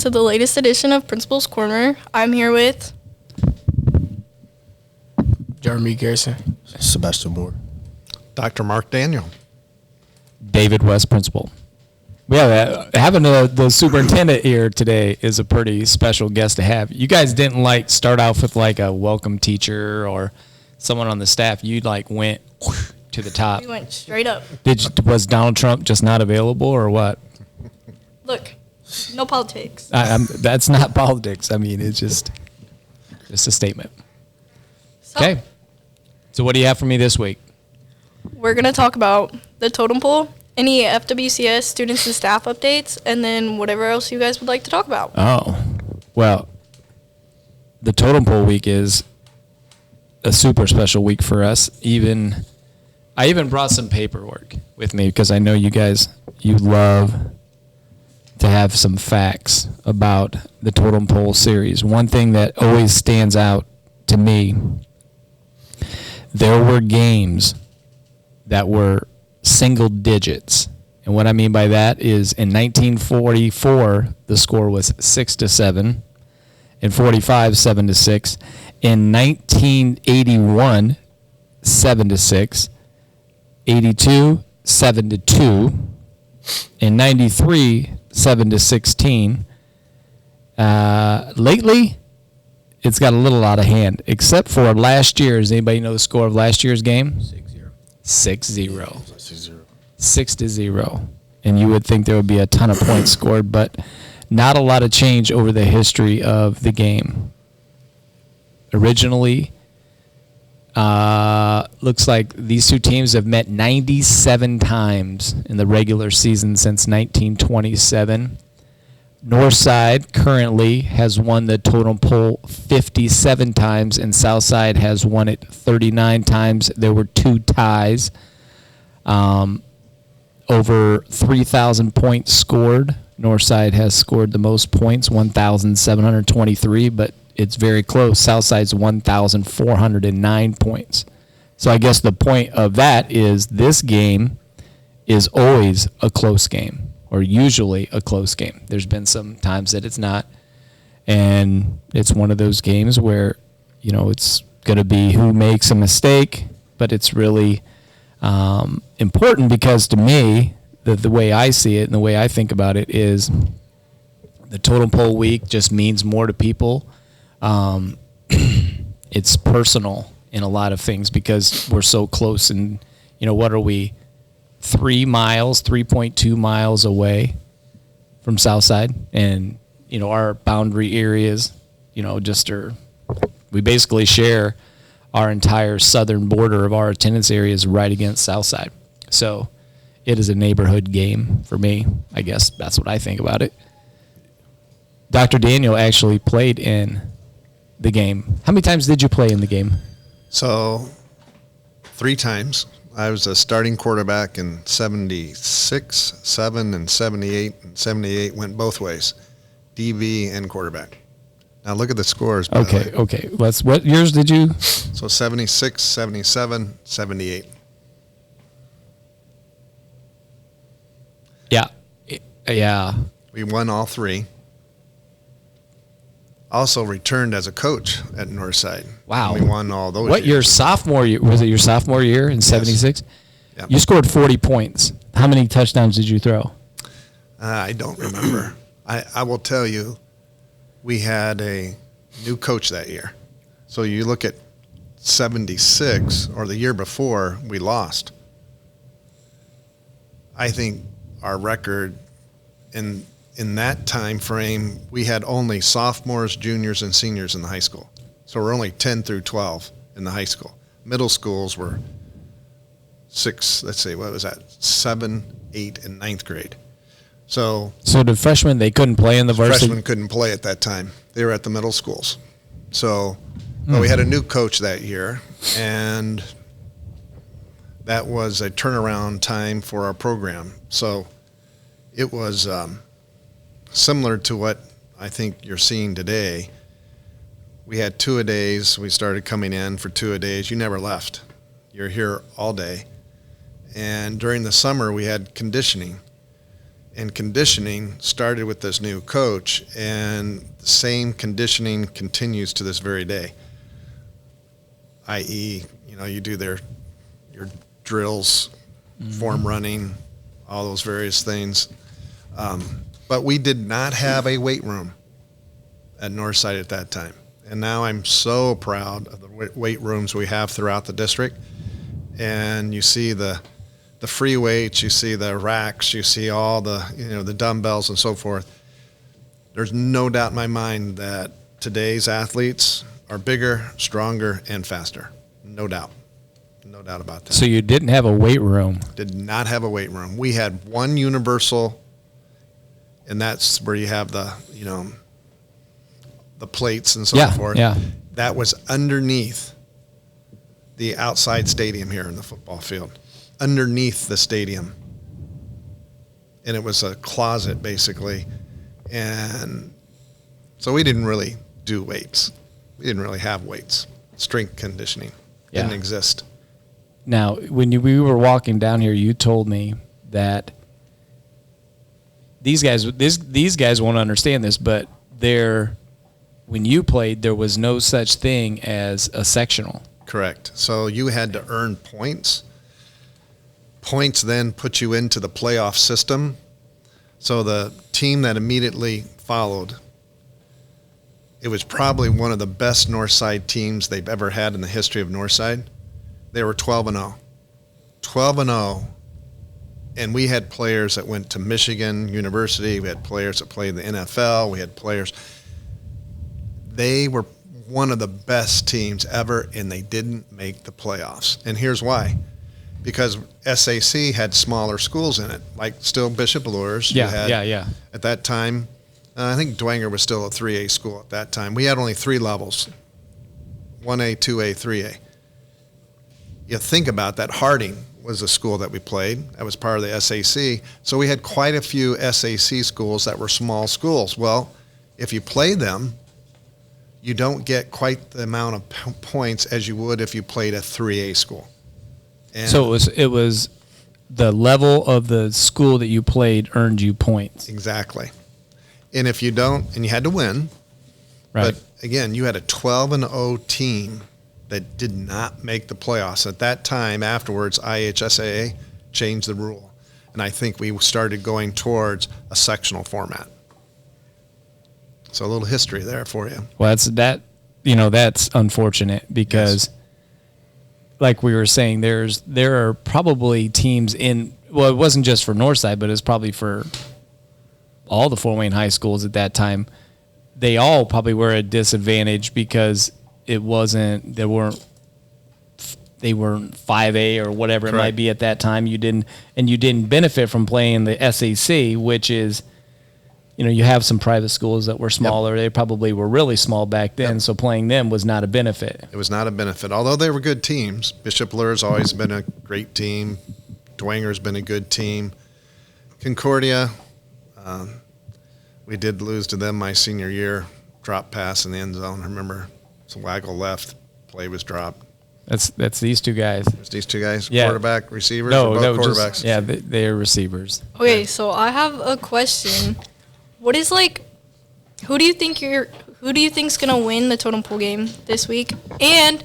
to the latest edition of Principal's Corner. I'm here with Jeremy Garrison. Sebastian Moore. Dr. Mark Daniel. David West, Principal. Yeah, having the superintendent here today is a pretty special guest to have. You guys didn't start off with a welcome teacher or someone on the staff. You went to the top. We went straight up. Was Donald Trump just not available or what? Look, no politics. That's not politics. I mean, it's just a statement. Okay. So what do you have for me this week? We're going to talk about the Totem Pole, any FWCS students and staff updates, and then whatever else you guys would like to talk about. Oh, well, the Totem Pole week is a super special week for us. I even brought some paperwork with me because I know you guys, you love to have some facts about the Totem Pole series. One thing that always stands out to me, there were games that were single digits. And what I mean by that is in 1944, the score was 6-7. In 45, 7-6. In 1981, 7-6. 82, 7-2. In 93, 7-16. Lately, it's got a little out of hand, except for last year's. Anybody know the score of last year's game? 6-0. 6-0. And you would think there would be a ton of points scored, but not a lot of change over the history of the game. Originally, looks like these two teams have met 97 times in the regular season since 1927. Northside currently has won the Totem Pole 57 times, and Southside has won it 39 times. There were two ties. Over 3,000 points scored. Northside has scored the most points, 1,723, but it's very close. Southside's 1,409 points. So I guess the point of that is this game is always a close game, or usually a close game. There's been some times that it's not, and it's one of those games where, it's going to be who makes a mistake, but it's really important because to me, the way I see it and the way I think about it is the Totem Pole week just means more to people. It's personal in a lot of things because we're so close and, what are we, 3.2 miles away from Southside, and, our boundary areas, we basically share our entire southern border of our attendance areas right against Southside. So it is a neighborhood game for me. I guess that's what I think about it. Dr. Daniel actually played in the game. How many times did you play in the game? So 3 times. I was a starting quarterback in 76, 7, and 78. And 78 went both ways, DB and quarterback. Now look at the scores. Okay. What years did you? So 76, 77, 78. Yeah. We won all 3. Also returned as a coach at Northside. Wow. We won all those What, years. your sophomore year? Was it your sophomore year in 76? Yep. You scored 40 points. How many touchdowns did you throw? I don't remember. I will tell you, we had a new coach that year. So you look at 76, or the year before, we lost. I think our record in that time frame, we had only sophomores, juniors, and seniors in the high school. So we're only 10 through 12 in the high school. Middle schools were 7, 8, and 9th grade. So the freshmen, they couldn't play in the varsity? Freshmen couldn't play at that time. They were at the middle schools. So but we had a new coach that year, and that was a turnaround time for our program. So it was similar to what I think you're seeing today. We had 2-a-days. We started coming in for 2-a-days. You never left. You're here all day. And during the summer, we had conditioning. And conditioning started with this new coach, and the same conditioning continues to this very day. I.e., you do your drills, form running, all those various things. But we did not have a weight room at Northside at that time. And now I'm so proud of the weight rooms we have throughout the district. And you see the free weights, you see the racks, you see all the the dumbbells and so forth. There's no doubt in my mind that today's athletes are bigger, stronger, and faster. No doubt. No doubt about that. So you didn't have a weight room? Did not have a weight room. We had one universal, and that's where you have the the plates and so forth. Yeah. That was underneath the outside stadium here in the football field. Underneath the stadium. And it was a closet, basically. And so we didn't really do weights. We didn't really have weights. Strength conditioning didn't exist. Now, when we were walking down here, you told me that these guys won't understand this, but when you played, there was no such thing as a sectional. Correct. So you had to earn points. Points then put you into the playoff system. So the team that immediately followed, it was probably one of the best Northside teams they've ever had in the history of Northside. They were 12-0. 12-0. And we had players that went to Michigan University. We had players that played in the NFL. We had players. They were one of the best teams ever, and they didn't make the playoffs. And here's why. Because SAC had smaller schools in it, like still Bishop Luers. Yeah. At that time, I think Dwenger was still a 3A school at that time. We had only 3 levels, 1A, 2A, 3A. You think about that, Harding was a school that we played. That was part of the SAC. So we had quite a few SAC schools that were small schools. Well, if you play them, you don't get quite the amount of points as you would if you played a 3A school. And so it was the level of the school that you played earned you points. Exactly. And if you don't, and you had to win, right? But again, you had a 12-0 team that did not make the playoffs. At that time, afterwards, IHSAA changed the rule. And I think we started going towards a sectional format. So a little history there for you. Well, that's unfortunate because, like we were saying, there are probably teams it wasn't just for Northside, but it's probably for all the Fort Wayne high schools at that time. They all probably were at a disadvantage because they weren't 5A or whatever Correct. It might be at that time. You didn't benefit from playing the SAC, which is, you have some private schools that were smaller. Yep. They probably were really small back then, so playing them was not a benefit. It was not a benefit, although they were good teams. Bishop Luers always been a great team. Dwenger's been a good team. Concordia, we did lose to them my senior year. Drop pass in the end zone. I remember some waggle left. Play was dropped. That's these two guys. There's these two guys, yeah. Quarterback, receivers, no, or both quarterbacks? They're receivers. Okay, so I have a question. What is who do you think's gonna win the Totem Pole game this week? And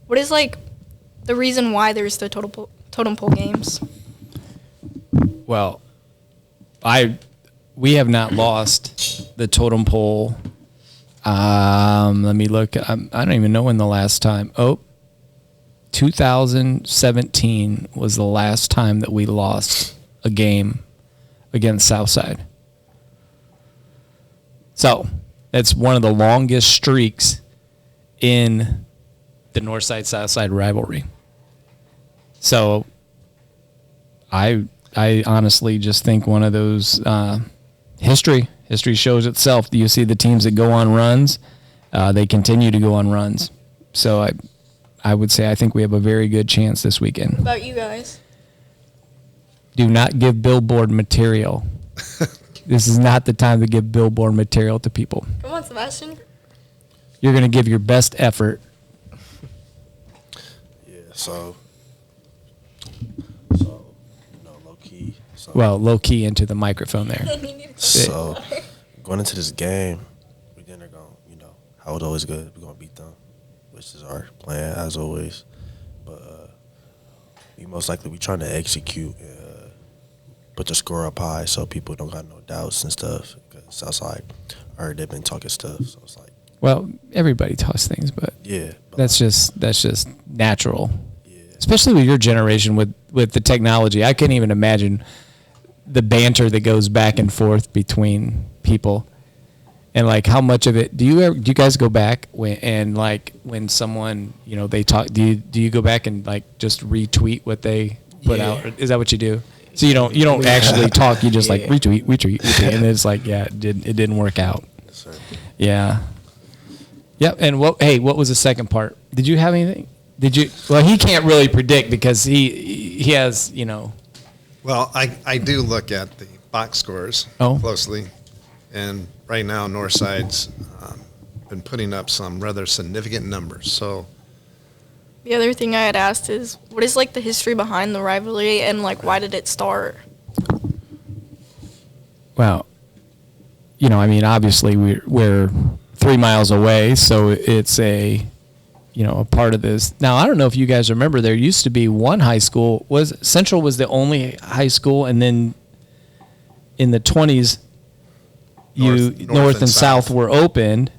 what is the reason why there's the Totem Pole games? Well, we have not lost the Totem Pole. Let me look. I don't even know when the last time. 2017 was the last time that we lost a game against Southside. So that's one of the longest streaks in the Northside-Southside rivalry. So I honestly just think one of those history shows itself. You see the teams that go on runs, they continue to go on runs. So I would say I think we have a very good chance this weekend. What about you guys? Do not give billboard material. This is not the time to give billboard material to people. Come on, Sebastian. You're going to give your best effort. Yeah, so key. So, Low key into the microphone there. so going into this game, we then are going, how it always good. We're going to beat them, which is our plan as always. But we most likely trying to execute and put the score up high so people don't got no doubts and stuff. Because outside, I heard they've been talking stuff, so it's like. Well, everybody talks things, but Yeah. But that's just natural. Yeah. Especially with your generation with the technology. I can't even imagine the banter that goes back and forth between people. And like how much of it do you guys go back when someone, they talk, do you go back and like just retweet what they put out? Is that what you do? So you don't actually talk, you just like retweet, and it's like, it didn't work out. Yes, sir. Yeah. Yep. And what was the second part? Did you have anything? Well, he can't really predict because he has, Well, I do look at the box scores closely, and right now Northside's been putting up some rather significant numbers. So The other thing I had asked is, what is like the history behind the rivalry and like why did it start? Well, obviously we're 3 miles away, so it's a part of this. Now, I don't know if you guys remember, there used to be one high school, Central was the only high school, and then in the 20s, North and South were opened,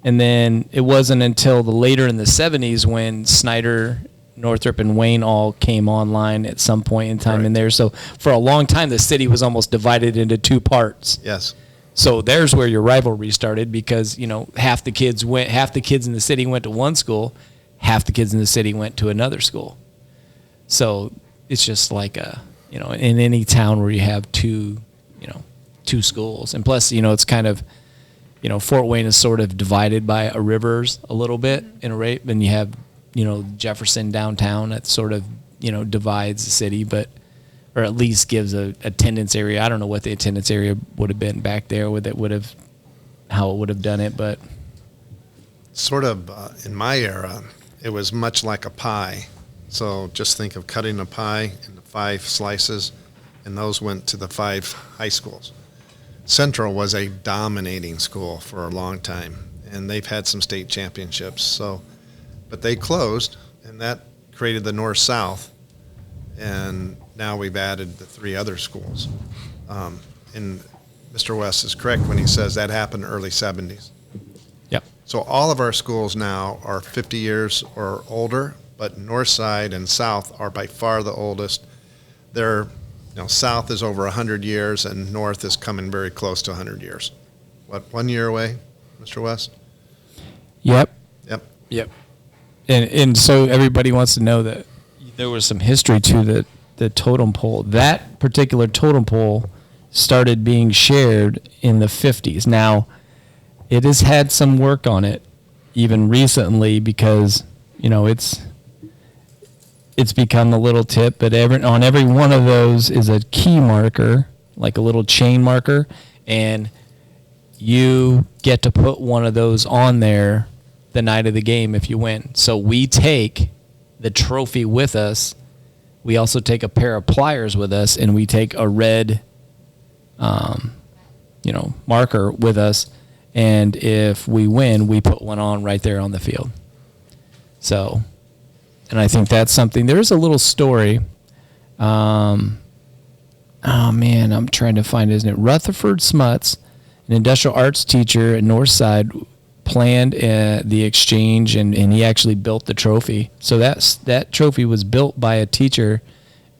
and then it wasn't until later in the 70s when Snyder, Northrop, and Wayne all came online at some point in time in there. So for a long time, the city was almost divided into two parts. yes. So there's where your rivalry started because, half the kids in the city went to one school, half the kids in the city went to another school. So it's just like in any town where you have two schools. And plus, it's kind of, Fort Wayne is sort of divided by a rivers a little bit in a rate. And you have, Jefferson downtown that sort of, divides the city, or at least gives a attendance area. I don't know what the attendance area would have been back there, how it would have done it, but Sort of in my era, it was much like a pie. So just think of cutting a pie into 5 slices, and those went to the 5 high schools. Central was a dominating school for a long time, and they've had some state championships. So, but they closed, and that created the North-South, and now we've added the 3 other schools. And Mr. West is correct when he says that happened early 70s. yep. So all of our schools now are 50 years or older, but North Side and South are by far the oldest. They're, South is over 100 years, and North is coming very close to 100 years. What, 1 year away, Mr. West? Yep. Yep. And so everybody wants to know that there was some history to the totem pole. That particular totem pole started being shared in the 50s. Now, it has had some work on it even recently because, it's become a little tip, but on every one of those is a key marker, like a little chain marker, and you get to put one of those on there the night of the game if you win. So we take the trophy with us. We also take a pair of pliers with us, and we take a red, marker with us. And if we win, we put one on right there on the field. So, and I think that's something. There's a little story. Oh man, I'm trying to find it. Isn't it Rutherford Smuts, an industrial arts teacher at Northside, planned the exchange, and he actually built the trophy. So that trophy was built by a teacher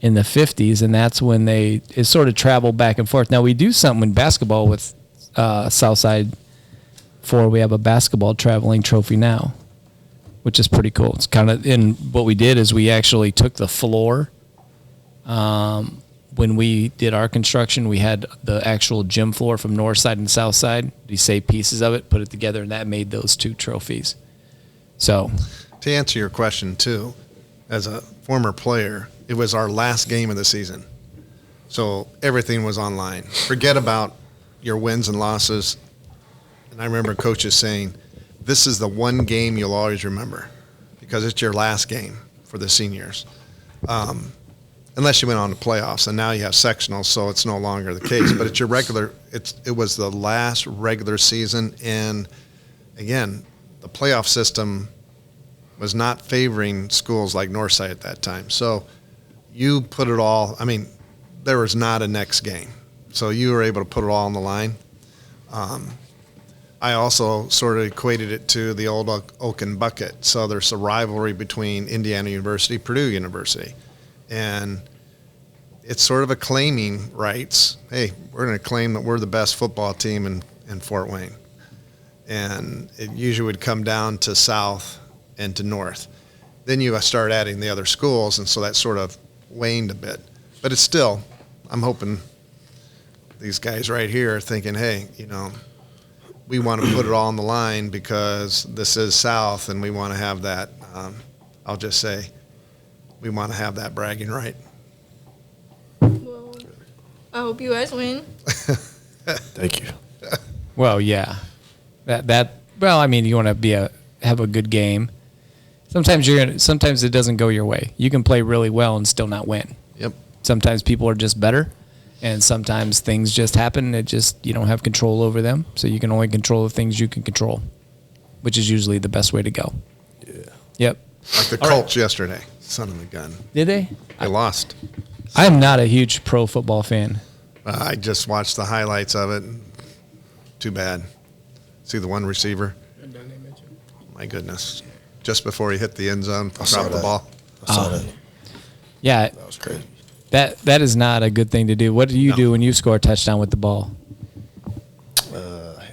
in the 50s, and that's when it sort of traveled back and forth. Now we do something in basketball with Southside 4. We have a basketball traveling trophy now, which is pretty cool. It's kind of, and what we did is we actually took the floor. When we did our construction, we had the actual gym floor from North Side and South Side. We saved pieces of it, put it together, and that made those 2 trophies. So, To answer your question, too, as a former player, it was our last game of the season. So everything was online. Forget about your wins and losses. And I remember coaches saying, this is the one game you'll always remember because it's your last game for the seniors. unless you went on to playoffs, and now you have sectionals, so it's no longer the case. But it's your regular. It was the last regular season, and again, the playoff system was not favoring schools like Northside at that time. So you put it all. I mean, there was not a next game, so you were able to put it all on the line. I also sort of equated it to the old Oaken Bucket. So there's a rivalry between Indiana University, Purdue University. And it's sort of a claiming rights. Hey, we're going to claim that we're the best football team in Fort Wayne. And it usually would come down to south and to north. Then you start adding the other schools, and so that sort of waned a bit. But it's still, I'm hoping these guys right here are thinking, hey, we want to put it all on the line because this is South, and we want to have that. I'll just say, we want to have that bragging right. Well, I hope you guys win. Thank you. Well, yeah, well, I mean, you want to have a good game. Sometimes sometimes it doesn't go your way. You can play really well and still not win. Yep. Sometimes people are just better. And sometimes things just happen. You don't have control over them. So you can only control the things you can control, which is usually the best way to go. Yeah. Yep. Like the Colts yesterday. Son of a gun. Did they? They lost. I'm not a huge pro football fan. I just watched the highlights of it. Too bad. See the one receiver? My goodness. Just before he hit the end zone, dropped the ball. I saw that. Yeah. That was crazy. That is not a good thing to do. What do you do when you score a touchdown with the ball?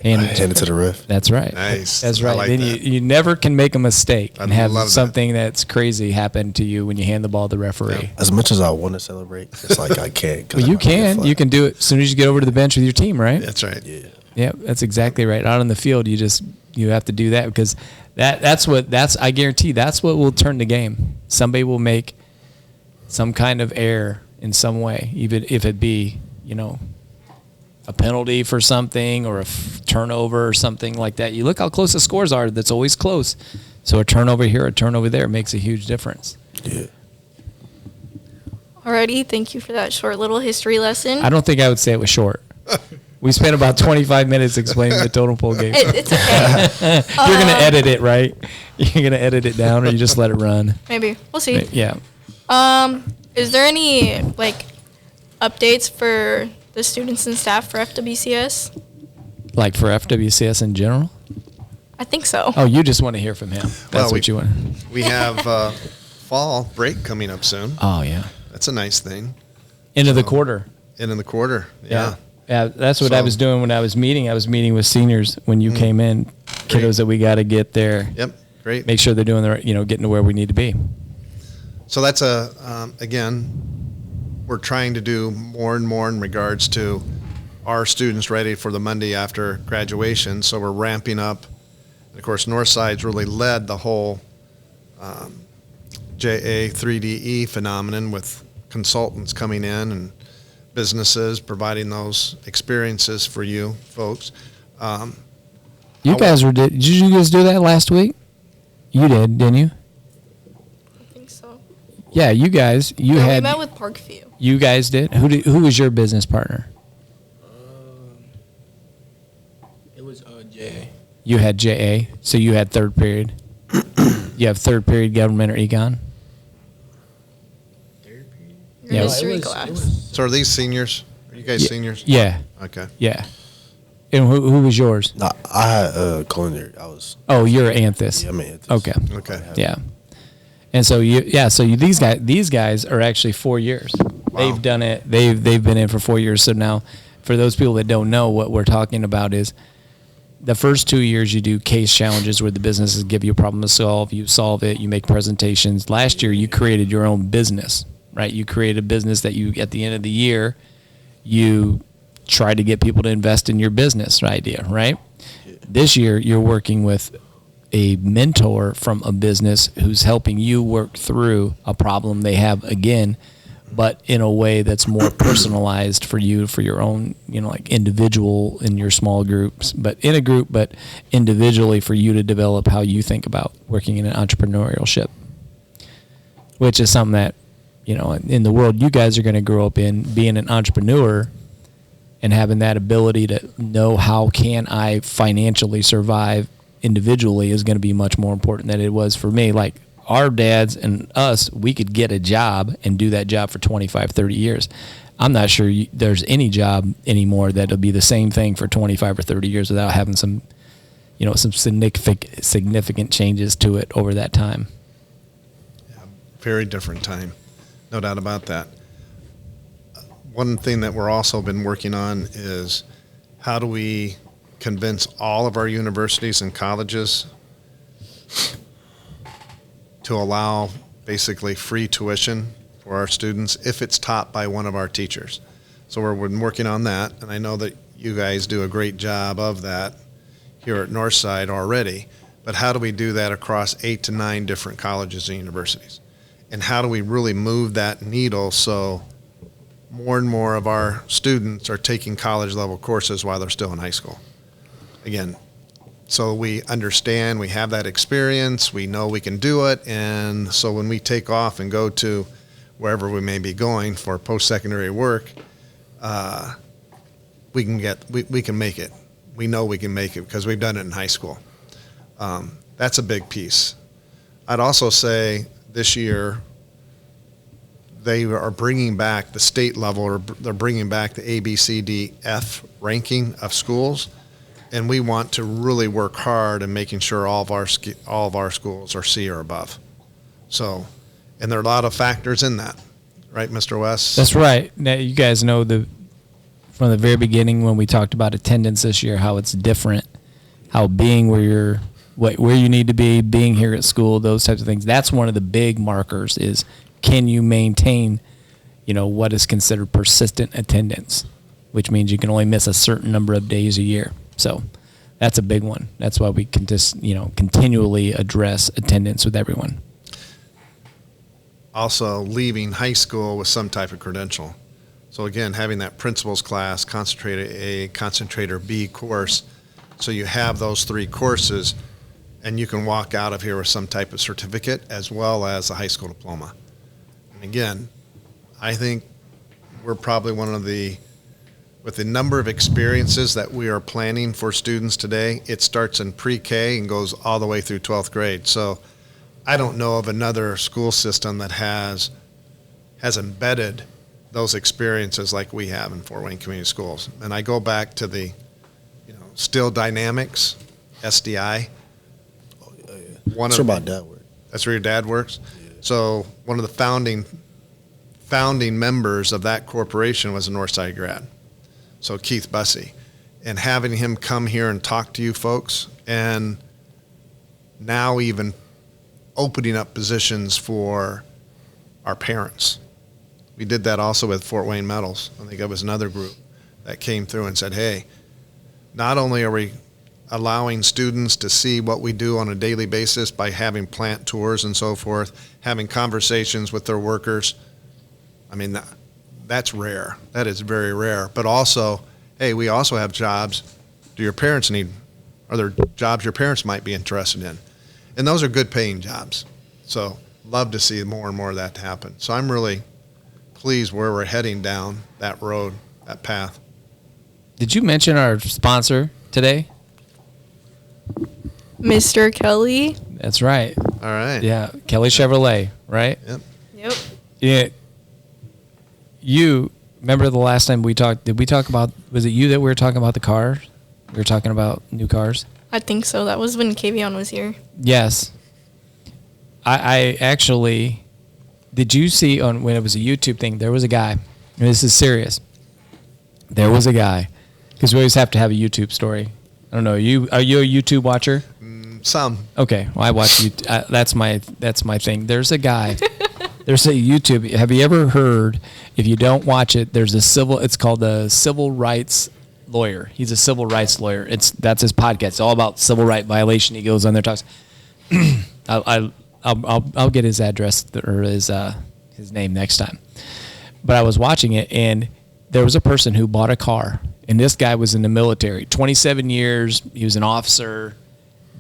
Hand it to the ref. That's right. Nice. That's I right. like then that. you never can make a mistake and have love something that's crazy happen to you when you hand the ball to the referee. As much as I want to celebrate, it's like I can't. Well, you can. You can do it as soon as you get over to the bench with your team, right? That's right. Yeah. Yeah, that's exactly right. Out on the field, you have to do that because I guarantee that's what will turn the game. Somebody will make some kind of error in some way, even if it be, a penalty for something or a turnover or something like that. You look how close the scores are. That's always close. So a turnover here, a turnover there makes a huge difference. Yeah. Alrighty, thank you for that short little history lesson. I don't think I would say it was short. We spent about 25 minutes explaining the Totem Pole game. It's okay. You're going to edit it, right? You're going to edit it down or you just let it run? Maybe. We'll see. Yeah. Is there any, updates for the students and staff for FWCS? Like for FWCS in general? I think so. Oh, you just want to hear from him. That's what you want. We have fall break coming up soon. Oh, yeah. That's a nice thing. End of the quarter. End of the quarter. Yeah. Yeah, that's what I was doing when I was meeting. I was meeting with seniors when you came in, kiddos that we got to get there. Yep. Great. Make sure they're doing the right, getting to where we need to be. So that's again, we're trying to do more and more in regards to our students ready for the Monday after graduation. So we're ramping up. And of course, Northside's really led the whole JA 3DE phenomenon with consultants coming in and businesses providing those experiences for you folks. Did you guys do that last week? You did, didn't you? I think so. Yeah, you guys. We met with Parkview. You guys did. Who was your business partner? It was JA. You had JA, so you had third period. You have third period government or econ. Third period? Your Yeah, history class. So are these seniors? Are you guys seniors? Yeah, Okay. yeah. And who was yours? No, I had culinary. I was. Oh, you're Anthus. Yeah, I mean. Okay. Okay. Yeah. And so these guys are actually 4 years. Wow. They've done it. They've been in for 4 years. So now, for those people that don't know, what we're talking about is the first 2 years you do case challenges where the businesses give you a problem to solve. You solve it. You make presentations. Last year you created your own business, right? You created a business that you at the end of the year you try to get people to invest in your business idea, right? This year you're working with a mentor from a business who's helping you work through a problem they have again, but in a way that's more personalized for you, for your own, like individual in your small groups, but in a group, but individually for you to develop how you think about working in an entrepreneurship, which is something that in the world you guys are going to grow up in, being an entrepreneur and having that ability to know how can I financially survive individually is going to be much more important than it was for me. Like our dads and us, we could get a job and do that job for 25, 30 years. I'm not sure there's any job anymore that'll be the same thing for 25 or 30 years without having some significant changes to it over that time. Yeah, very different time. No doubt about that. One thing that we're also been working on is how do we convince all of our universities and colleges to allow basically free tuition for our students if it's taught by one of our teachers. So we're working on that, and I know that you guys do a great job of that here at Northside already, but how do we do that across 8 to 9 different colleges and universities? And how do we really move that needle so more and more of our students are taking college level courses while they're still in high school? Again, so we understand, we have that experience, we know we can do it, and so when we take off and go to wherever we may be going for post-secondary work, we can make it. We know we can make it because we've done it in high school. That's a big piece. I'd also say this year they are bringing back the state level, or they're bringing back the A, B, C, D, F ranking of schools, and we want to really work hard in making sure all of our schools are C or above. So, and there are a lot of factors in that, right, Mr. West? That's right. Now, you guys know from the very beginning when we talked about attendance this year, how it's different, how being where you need to be, being here at school, those types of things. That's one of the big markers is can you maintain, what is considered persistent attendance, which means you can only miss a certain number of days a year. So that's a big one. That's why we can just, continually address attendance with everyone. Also leaving high school with some type of credential. So again, having that principles class, concentrator A, concentrator B course, so you have those 3 courses and you can walk out of here with some type of certificate as well as a high school diploma. And again, I think we're probably with the number of experiences that we are planning for students today, it starts in pre-K and goes all the way through 12th grade. So I don't know of another school system that has embedded those experiences like we have in Fort Wayne Community Schools. And I go back to the, Still Dynamics, SDI. Oh, yeah. That's where my dad works. That's where your dad works? Yeah. So one of the founding members of that corporation was a Northside grad. So Keith Bussey. And having him come here and talk to you folks, and now even opening up positions for our parents. We did that also with Fort Wayne Metals. I think it was another group that came through and said, hey, not only are we allowing students to see what we do on a daily basis by having plant tours and so forth, having conversations with their workers. I mean, that's rare. That is very rare. But also, hey, we also have jobs. Are there jobs your parents might be interested in? And those are good paying jobs. So love to see more and more of that happen. So I'm really pleased where we're heading down that road, that path. Did you mention our sponsor today? Mr. Kelley. That's right. All right. Yeah, Kelley Chevrolet, right? Yep. Yeah. You remember the last time we talked? Did we talk about? Was it you that we were talking about the cars? We were talking about new cars. I think so. That was when Kavion was here. Yes. I actually. Did you see when it was a YouTube thing? There was a guy. And this is serious. There was a guy, because we always have to have a YouTube story. I don't know. Are you a YouTube watcher? Some. Okay. Well, I watch you. That's my thing. There's a guy. There's a YouTube. Have you ever heard? If you don't watch it, there's it's called the Civil Rights Lawyer. He's a civil rights lawyer. That's his podcast. It's all about civil right violation. He goes on there, talks. I'll get his address or his name next time. But I was watching it, and there was a person who bought a car, and this guy was in the military, 27 years. He was an officer,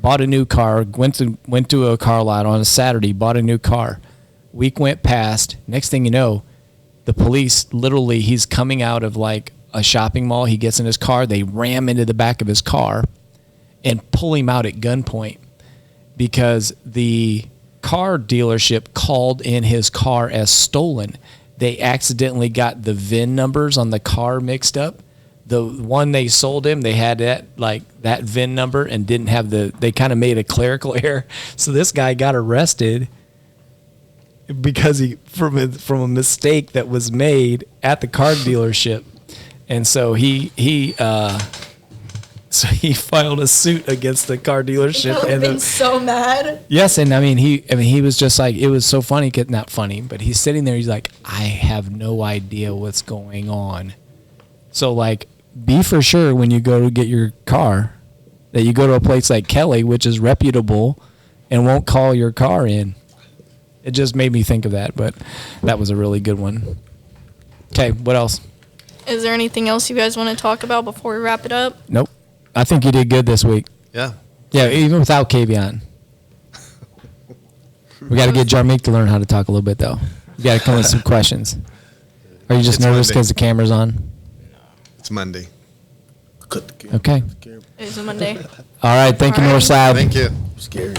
bought a new car, went to a car lot on a Saturday, bought a new car, Week went past. Next thing you know, the police literally, he's coming out of like a shopping mall. He gets in his car. They ram into the back of his car and pull him out at gunpoint because the car dealership called in his car as stolen. They accidentally got the VIN numbers on the car mixed up. The one they sold him, they had that VIN number and didn't have they kind of made a clerical error. So this guy got arrested because from a mistake that was made at the car dealership. And so he filed a suit against the car dealership. I've been so mad. Yes, and I mean he was just like, it was so funny, not funny, but he's sitting there, he's like, I have no idea what's going on. So like, be for sure when you go to get your car that you go to a place like Kelley, which is reputable and won't call your car in. It just made me think of that, but that was a really good one. Okay, what else? Is there anything else you guys want to talk about before we wrap it up? Nope. I think you did good this week. Yeah. Yeah, even without Kavion. We got to get Jarmeek to learn how to talk a little bit, though. You got to come with some questions. Are you just It's nervous Monday. because the camera's on? It's Monday. Cut the camera. Okay. It's a Monday. All right. Thank you, All right. Northside. Thank you. Scary.